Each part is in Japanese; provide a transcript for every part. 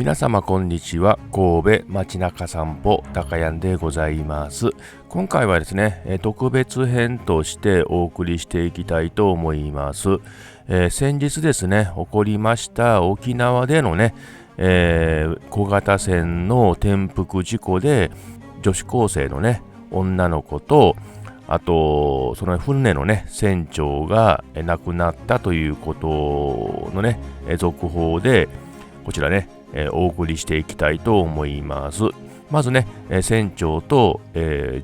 皆様こんにちは。神戸街中散歩高谷でございます。今回はですね、特別編としてお送りしていきたいと思います。先日ですね、起こりました沖縄でのね、小型船の転覆事故で女子高生のね、女の子とあとその船のね船長が亡くなったということのね続報でこちらねお送りしていきたいと思います。まずね船長と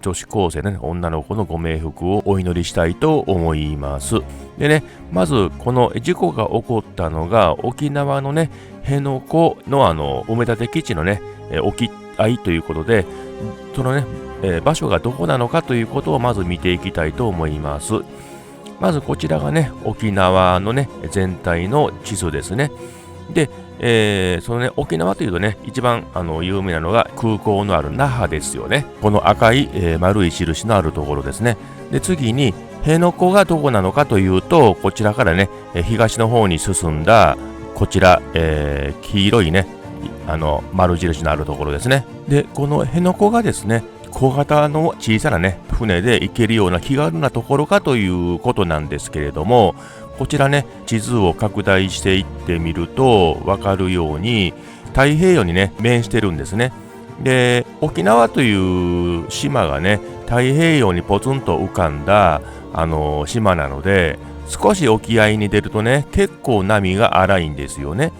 女子高生の、ね、女の子のご冥福をお祈りしたいと思います。でね、まずこの事故が起こったのが沖縄のね辺野古の埋め立て基地のね沖合ということで、そのね場所がどこなのかということをまず見ていきたいと思います。まずこちらがね沖縄のね全体の地図ですね。で、そのね沖縄というとね一番有名なのが空港のある那覇ですよね。この赤い、丸い印のあるところですね。で次に辺野古がどこなのかというと、こちらからね東の方に進んだこちら、黄色いね丸印のあるところですね。でこの辺野古がですね小型の小さなね船で行けるような気軽なところかということなんですけれども、こちらね地図を拡大していってみると分かるように太平洋にね面してるんですね。で沖縄という島がね太平洋にポツンと浮かんだ島なので、少し沖合に出るとね結構波が荒いんですよね。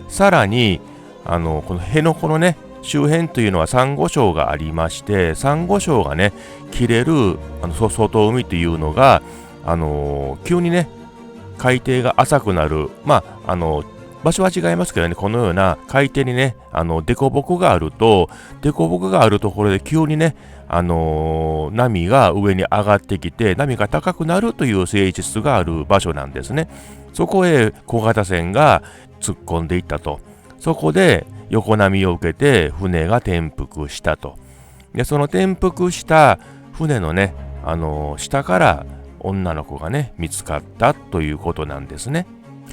さらにこの辺野古のね周辺というのはサンゴ礁がありまして、サンゴ礁がね切れる外海というのが急にね海底が浅くなる、場所は違いますけどね、このような海底にね凸凹があるところで急にね波が上に上がってきて波が高くなるという性質がある場所なんですね。そこへ小型船が突っ込んでいったと。そこで横波を受けて船が転覆したと。でその転覆した船のね下から女の子がね見つかったということなんですね。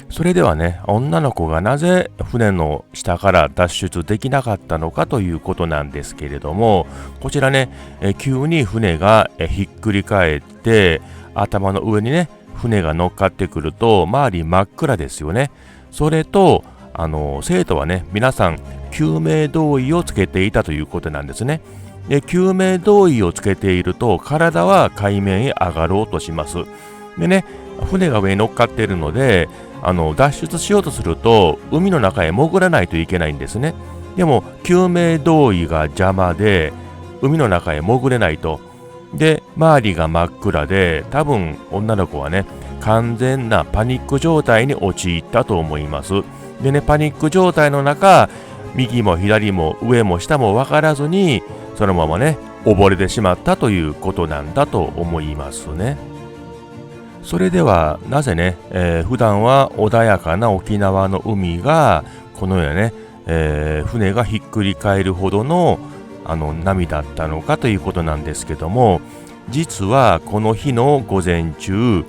それではね女の子がなぜ船の下から脱出できなかったのかということなんですけれども、こちらね急に船がひっくり返って頭の上にね船が乗っかってくると周り真っ暗ですよね。それと生徒はね皆さん救命胴衣をつけていたということなんですね。で救命胴衣をつけていると体は海面へ上がろうとします。でね船が上に乗っかっているので脱出しようとすると海の中へ潜らないといけないんですね。でも救命胴衣が邪魔で海の中へ潜れないと。で周りが真っ暗で多分女の子はね完全なパニック状態に陥ったと思います。でねパニック状態の中右も左も上も下も分からずにそのままね溺れてしまったということなんだと思いますね。それではなぜね、普段は穏やかな沖縄の海がこのようなね、船がひっくり返るほどの波だったのかということなんですけども、実はこの日の午前中、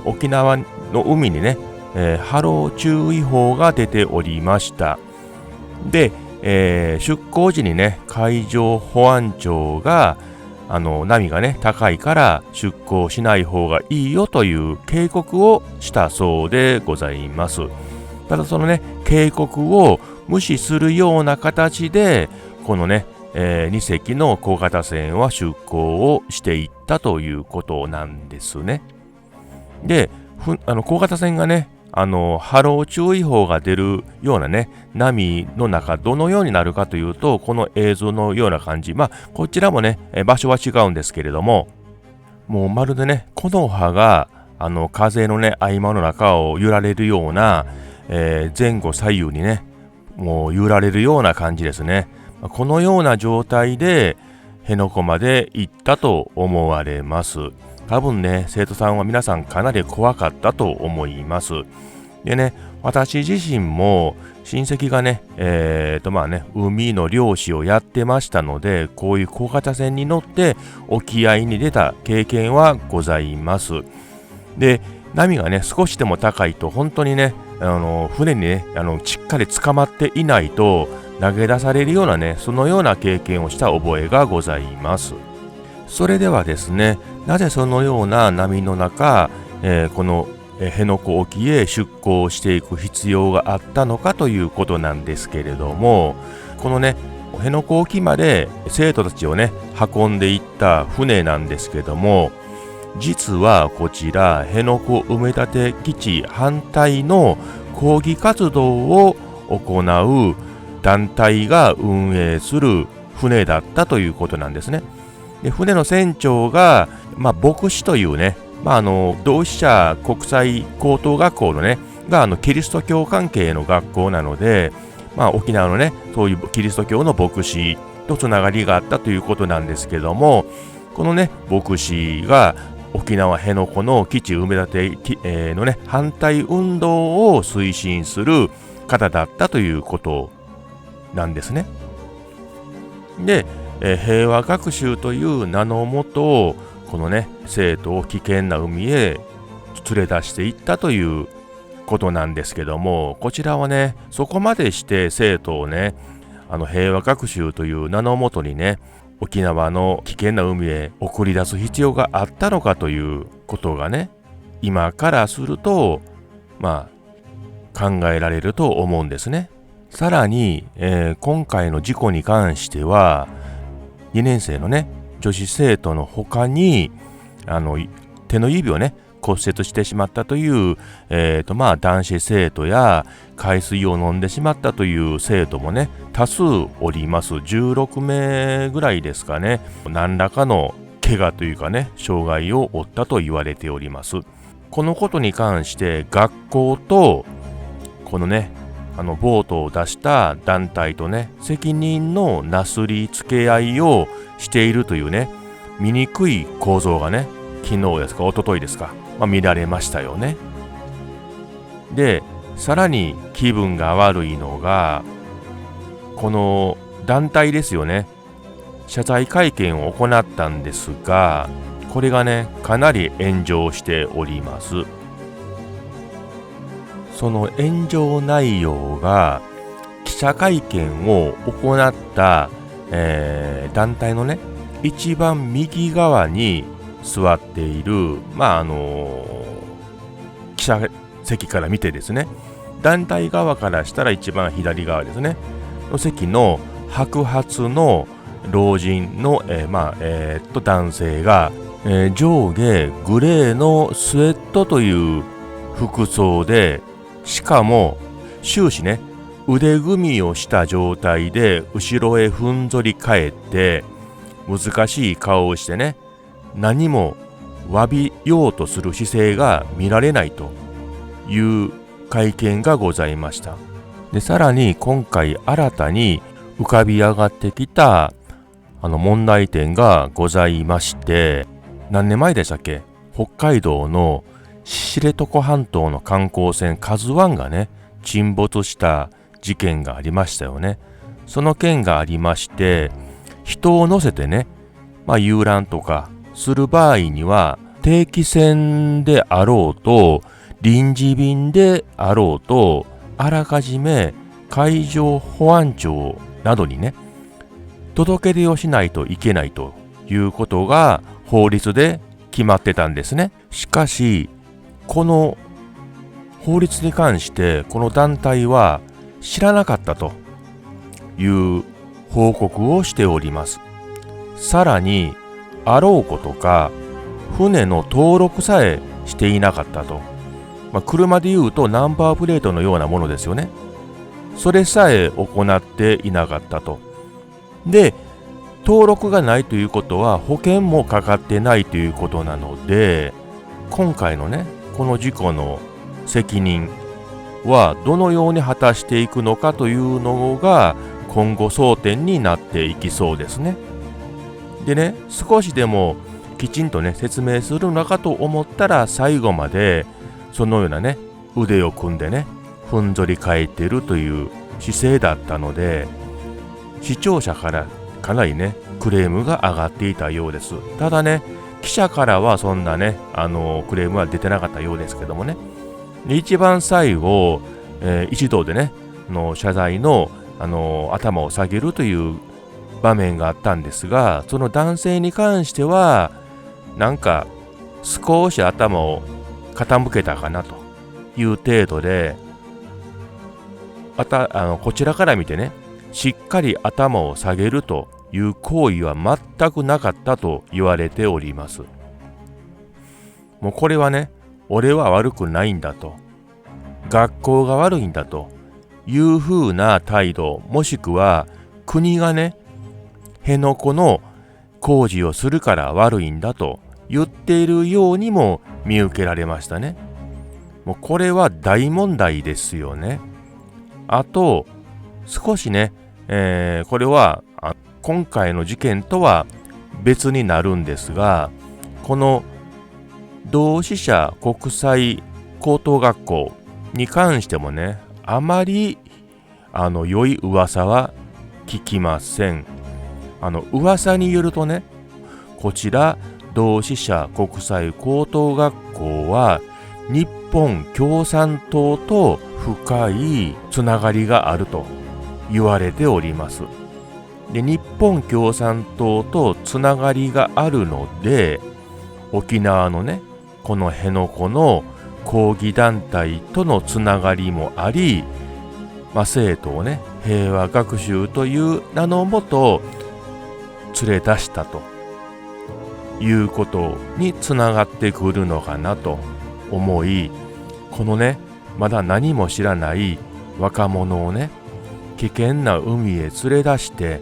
沖縄の海にね、波浪注意報が出ておりました。で、出港時にね海上保安庁が波がね高いから出港しない方がいいよという警告をしたそうでございます。ただそのね警告を無視するような形でこのね、2隻の小型船は出港をしていったということなんですね。で小型船がね波浪注意報が出るようなね波の中どのようになるかというと、この映像のような感じ、こちらもね場所は違うんですけれども、もうまるでね木の葉が風のね合間の中を揺られるような、前後左右にねもう揺られるような感じですね。このような状態で辺野古まで行ったと思われます。多分ね生徒さんは皆さんかなり怖かったと思います。でね私自身も親戚がね海の漁師をやってましたので、こういう小型船に乗って沖合に出た経験はございます。で波がね少しでも高いと本当にね船にねしっかり捕まっていないと投げ出されるようなね、そのような経験をした覚えがございます。それではですね、なぜそのような波の中、この辺野古沖へ出港していく必要があったのかということなんですけれども、このね辺野古沖まで生徒たちをね運んでいった船なんですけども、実はこちら辺野古埋め立て基地反対の抗議活動を行う団体が運営する船だったということなんですね。で、船の船長が、牧師というね、同志社国際高等学校のねがキリスト教関係の学校なので、沖縄のねそういうキリスト教の牧師とつながりがあったということなんですけども、このね牧師が沖縄辺野古の基地埋め立てのね反対運動を推進する方だったということなんですね。で、平和学習という名のもと、このね生徒を危険な海へ連れ出していったということなんですけども、こちらはねそこまでして生徒をね平和学習という名のもとにね沖縄の危険な海へ送り出す必要があったのかということがね、今からすると考えられると思うんですね。さらに、今回の事故に関しては2年生のね女子生徒の他に手の指をね骨折してしまったという、男子生徒や海水を飲んでしまったという生徒もね多数おります。16名ぐらいですかね、何らかの怪我というかね障害を負ったと言われております。このことに関して学校とこのねボートを出した団体とね責任のなすりつけ合いをしているというね醜い構造がね昨日ですか一昨日ですか、見られましたよね。で、さらに気分が悪いのがこの団体ですよね。謝罪会見を行ったんですが、これがねかなり炎上しております。その炎上内容が記者会見を行った、団体のね一番右側に座っている記者席から見てですね、団体側からしたら一番左側ですねの席の白髪の老人の、男性が、上下グレーのスウェットという服装で、しかも終始ね腕組みをした状態で後ろへふんぞり返って難しい顔をしてね、何も詫びようとする姿勢が見られないという会見がございました。で、さらに今回新たに浮かび上がってきた問題点がございまして、何年前でしたっけ、北海道の知床半島の観光船カズワンがね沈没した事件がありましたよね。その件がありまして、人を乗せてね、遊覧とかする場合には定期船であろうと臨時便であろうとあらかじめ海上保安庁などにね届け出をしないといけないということが法律で決まってたんですね。しかしこの法律に関してこの団体は知らなかったという報告をしております。さらにあろうことか船の登録さえしていなかったと、車でいうとナンバープレートのようなものですよね。それさえ行っていなかったと。で、登録がないということは保険もかかってないということなので、今回のねこの事故の責任はどのように果たしていくのかというのが今後争点になっていきそうですね。でね、少しでもきちんとね説明するのかと思ったら最後までそのようなね腕を組んでねふんぞり返っているという姿勢だったので、視聴者からかなりねクレームが上がっていたようです。ただね記者からはそんなねクレームは出てなかったようですけどもね、で一番最後、一同でね謝罪の、頭を下げるという場面があったんですが、その男性に関してはなんか少し頭を傾けたかなという程度で、こちらから見てね、しっかり頭を下げるという行為は全くなかったと言われております。もうこれはね、俺は悪くないんだと、学校が悪いんだというふうな態度、もしくは国がね、辺野古の工事をするから悪いんだと言っているようにも見受けられましたね。もうこれは大問題ですよね。あと少しね、これは今回の事件とは別になるんですが、この同志社国際高等学校に関してもね、あまり良い噂は聞きません。噂によるとね、こちら同志社国際高等学校は日本共産党と深いつながりがあると言われております。で、日本共産党とつながりがあるので、沖縄のね、この辺野古の抗議団体とのつながりもあり、生徒をね、平和学習という名のもと連れ出したということにつながってくるのかなと思い、このね、まだ何も知らない若者をね、危険な海へ連れ出して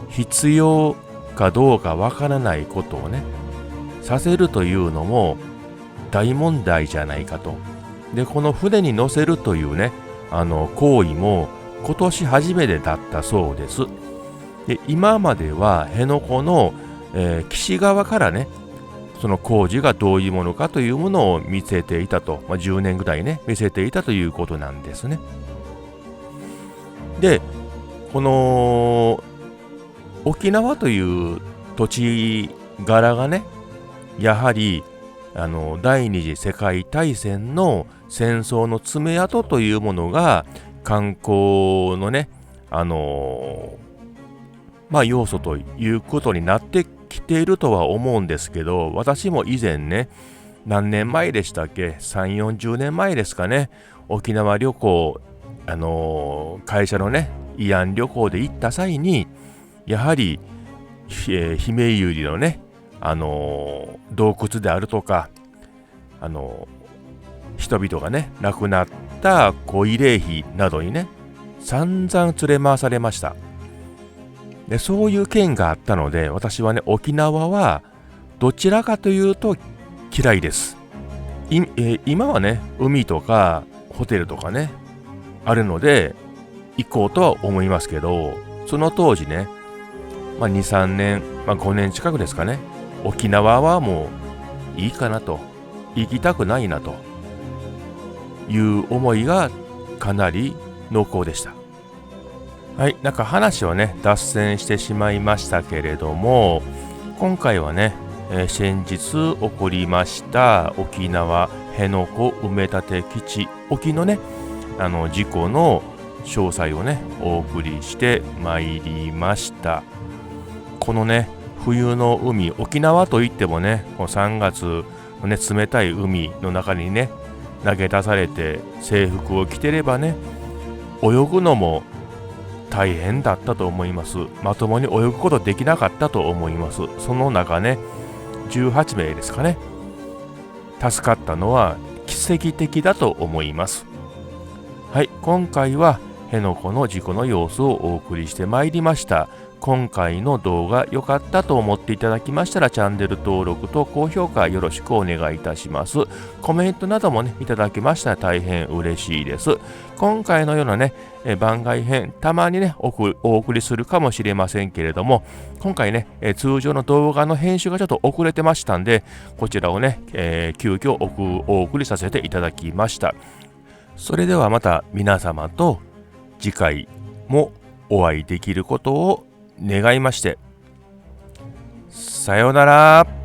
必要かどうかわからないことをね、させるというのも大問題じゃないかと。で、この船に乗せるというね、行為も今年初めてだったそうです。で、今までは辺野古の、岸側からね、その工事がどういうものかというものを見せていたと、10年ぐらいね、見せていたということなんですね。で、この沖縄という土地柄がね、やはり第二次世界大戦の戦争の爪痕というものが観光のね、要素ということになってきているとは思うんですけど、私も以前ね、何年前でしたっけ、3、40年前ですかね、沖縄旅行、会社のね、慰安旅行で行った際に、やはり、ひめゆりのね、洞窟であるとか、人々がね、亡くなった慰霊碑などにね、散々連れ回されました。で、そういう件があったので、私はね、沖縄はどちらかというと嫌いです。今はね、海とかホテルとかね、あるので行こうとは思いますけど、その当時ね、2、3年、5年近くですかね、沖縄はもういいかなと、行きたくないなという思いがかなり濃厚でした。はい、なんか話はね、脱線してしまいましたけれども、今回はね、先日起こりました沖縄辺野古埋め立て基地沖のね、事故の詳細をね、お送りしてまいりました。このね、冬の海、沖縄といってもね、この3月のね、冷たい海の中にね、投げ出されて制服を着てればね、泳ぐのも大変だったと思います。まともに泳ぐことできなかったと思います。その中ね、18名ですかね、助かったのは奇跡的だと思います。はい、今回は辺野古の事故の様子をお送りしてまいりました。今回の動画良かったと思っていただきましたら、チャンネル登録と高評価よろしくお願いいたします。コメントなどもね、いただけましたら大変嬉しいです。今回のようなね、番外編、たまにね、お送りするかもしれませんけれども、今回ね、通常の動画の編集がちょっと遅れてましたんで、こちらをね、急遽お送りさせていただきました。それではまた皆様と次回もお会いできることを願いまして、さようなら。